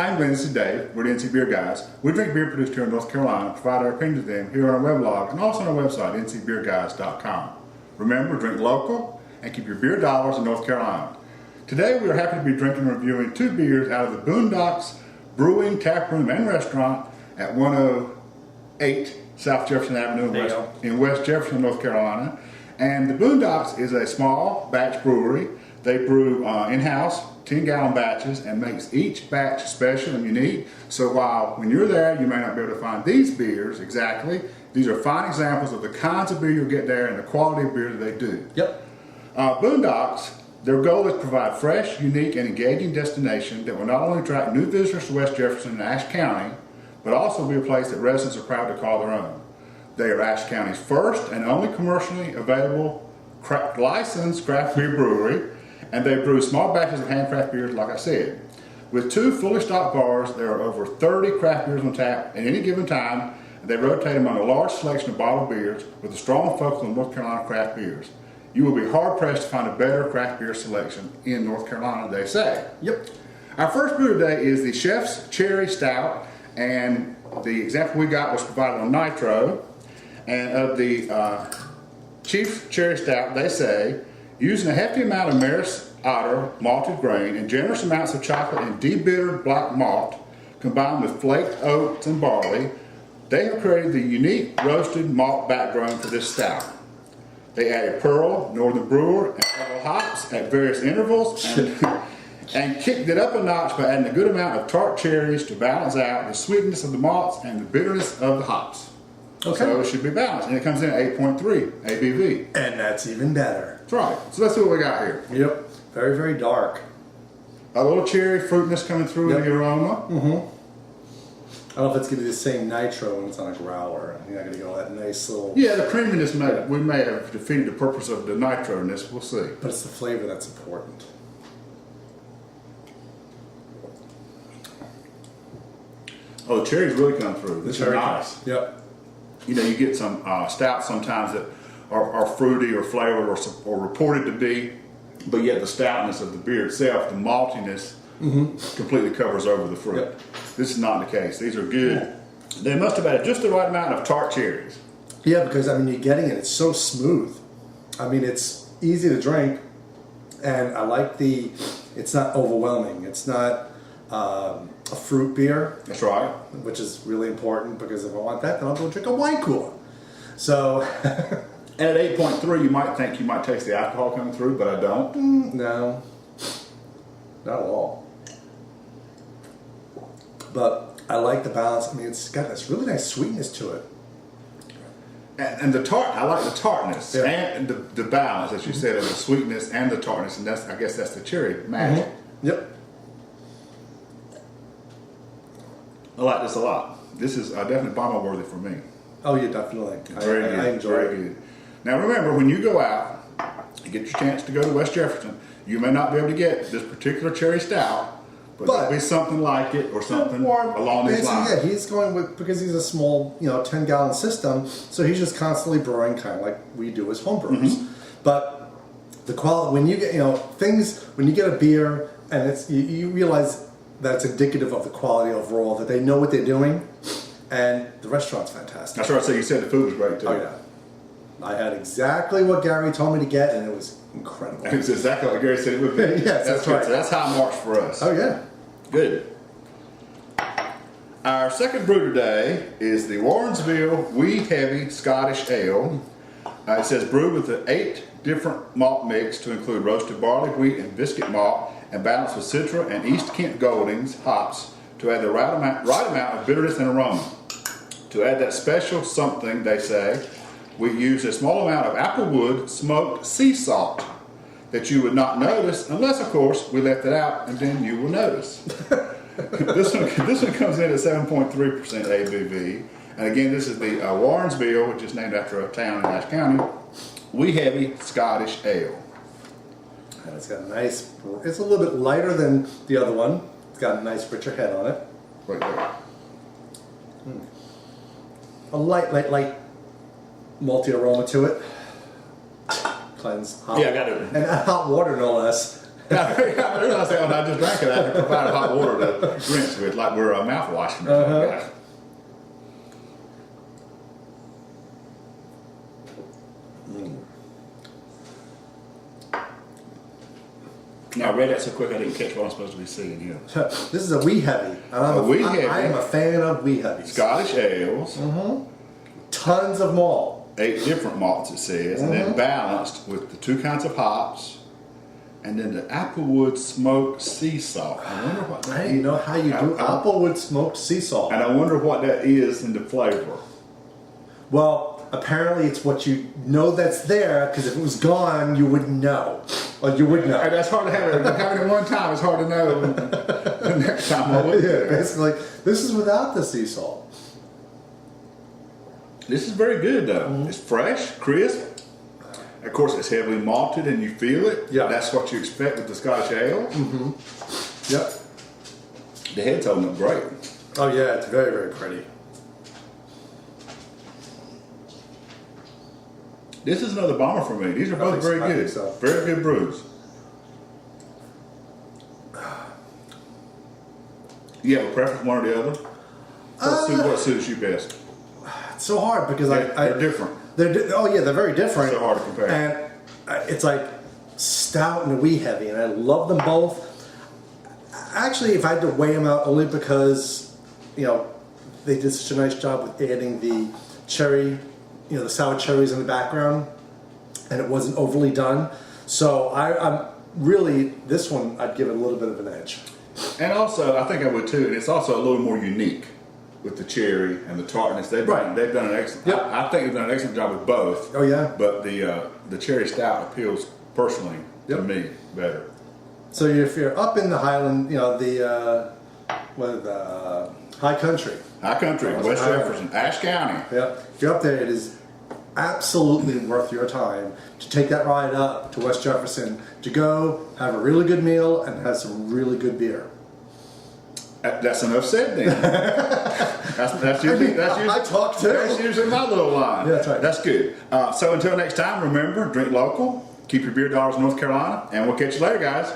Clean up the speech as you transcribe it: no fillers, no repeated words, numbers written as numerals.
Hi, I'm Glenn. This is Dave. We're the NC Beer Guys. We drink beer produced here in North Carolina, provide our opinion to them here on our weblog and also on our website, ncbeerguys.com. Remember, drink local and keep your beer dollars in North Carolina. Today we are happy to be drinking and reviewing two beers out of the Boondocks Brewing, Tap Room, and Restaurant at 108 South Jefferson Avenue in West Jefferson, North Carolina. And the Boondocks is a small batch brewery. They brew in-house 10-gallon batches and makes each batch special and unique. So while when you're there, you may not be able to find these beers exactly, these are fine examples of the kinds of beer you'll get there and the quality of beer that they do. Yep. Boondocks, their goal is to provide fresh, unique, and engaging destination that will not only attract new visitors to West Jefferson and Ashe County, but also be a place that residents are proud to call their own. They are Ashe County's first and only commercially available licensed craft beer brewery, and they brew small batches of handcraft beers, like I said. With two fully stocked bars, there are over 30 craft beers on tap at any given time, and they rotate among a large selection of bottled beers with a strong focus on North Carolina craft beers. You will be hard-pressed to find a better craft beer selection in North Carolina, they say. Yep. Our first brew today is the Chef's Cherry Stout, and the example we got was provided on Nitro. And of the Chief Cherry Stout, they say, using a hefty amount of Maris Otter malted grain and generous amounts of chocolate and de-bittered black malt, combined with flaked oats and barley, they have created the unique roasted malt background for this stout. They added Pearl, Northern Brewer, and several hops at various intervals, and kicked it up a notch by adding a good amount of tart cherries to balance out the sweetness of the malts and the bitterness of the hops. Okay. So it should be balanced, and it comes in at 8.3 ABV. And that's even better. That's right. So let's see what we got here. Yep. Very, very dark. A little cherry fruitiness coming through in the aroma. Mm-hmm. I don't know if it's going to be the same nitro when it's on a growler. I think I'm going to go that nice little... Yeah, the creaminess, we may have defeated the purpose of the nitro-ness. We'll see. But it's the flavor that's important. Oh, the cherries really come through. This is nice. Yep. You know, you get some stouts sometimes that are fruity or flavored or reported to be, but yet the stoutness of the beer itself, the maltiness, completely covers over the fruit. Yep. This is not the case. These are good. They must have added just the right amount of tart cherries. Yeah, because, I mean, you're getting it. It's so smooth. I mean, it's easy to drink, and I like it's not overwhelming. It's not a fruit beer. That's right. Which is really important, because if I want that, then I'll go drink a wine cooler. So... And at 8.3, you might think you might taste the alcohol coming through, but I don't. No. Not at all. But I like the balance. I mean, it's got this really nice sweetness to it. And the tart, I like the tartness, yeah. And the balance, as you said, of the sweetness and the tartness, and I guess that's the cherry magic. Yep. I like this a lot. This is definitely bottle worthy for me. Oh, yeah, definitely. Very good. I enjoy very it. good. Now remember, when you go out, you get your chance to go to West Jefferson, you may not be able to get this particular cherry stout, but there'll be something like it or something along these lines. Yeah, he's going with, because he's a small, 10-gallon system, so he's just constantly brewing, kind of like we do as homebrewers. But the quality, when you get, when you get a beer and you realize that it's indicative of the quality overall, that they know what they're doing, and the restaurant's fantastic. That's right. So you said the food was great too. Oh yeah. I had exactly what Gary told me to get, and it was incredible. It's exactly what Gary said it would be. Yes, that's right. So that's high marks for us. Oh yeah. Good. Our second brew today is the Warrensville Wee-Heavy Scottish Ale. It says brewed with 8 different malt mix to include roasted barley, wheat, and biscuit malt, and balanced with Citra and East Kent Goldings hops to add the right amount of bitterness and aroma. To add that special something, they say, we use a small amount of Applewood Smoked Sea Salt that you would not notice unless, of course, we left it out, and then you will notice. This one comes in at 7.3% ABV. And again, this is the Warrensville, which is named after a town in Ashe County, Wee-Heavy Scottish Ale. And it's got a nice, it's a little bit lighter than the other one. It's got a nice richer head on it. Right there. A light malty aroma to it. Cleanse. Hot, yeah, I got it. And hot water, no less. I realized that when I just drank it, I had to provide hot water to rinse with, like we're mouthwashing or something. Now, I read that so quick I didn't catch what I'm supposed to be seeing here. This is a Wee-Heavy. I am a fan of Wee-Heavies. Scottish ales. Tons of malt. 8 different malts, it says, and then balanced with the 2 kinds of hops, and then the Applewood Smoked Sea Salt. I wonder what that is. You know how you do Applewood Smoked Sea Salt. And I wonder what that is in the flavor. Well, apparently it's what you know that's there, because if it was gone, you wouldn't know. Or you would know. And that's hard to have. Having it one time, it's hard to know the next time I look at it. Basically, this is without the sea salt. This is very good, though. It's fresh, crisp. Of course, it's heavily malted, and you feel it. Yeah. That's what you expect with the Scottish ale. Yep. The head's holding up great. Oh yeah, it's very, very pretty. This is another bomber for me. These are both very good. So. Very good brews. You have a preference, one or the other? What suits you best? It's so hard because they're different. They're very different. So hard to compare. And it's like Stout and a Wee-Heavy, and I love them both. Actually, if I had to weigh them out, only because they did such a nice job with adding the cherry, the sour cherries in the background, and it wasn't overly done. So I'm really, this one I'd give it a little bit of an edge. And also, I think I would too. And it's also a little more unique with the cherry and the tartness. They've done an excellent. Yep. I think they've done an excellent job with both. Oh yeah. But the cherry stout appeals personally to me better. So if you're up in the Highland, the High Country. High Country, West Jefferson, Ashe County. Yep. If you're up there, it is absolutely worth your time to take that ride up to West Jefferson to go have a really good meal and have some really good beer. That's enough said then. that's usually I talk too. That's usually my little line. Yeah, that's right. That's good. So until next time, remember, drink local, keep your beer dollars in North Carolina, and we'll catch you later, guys.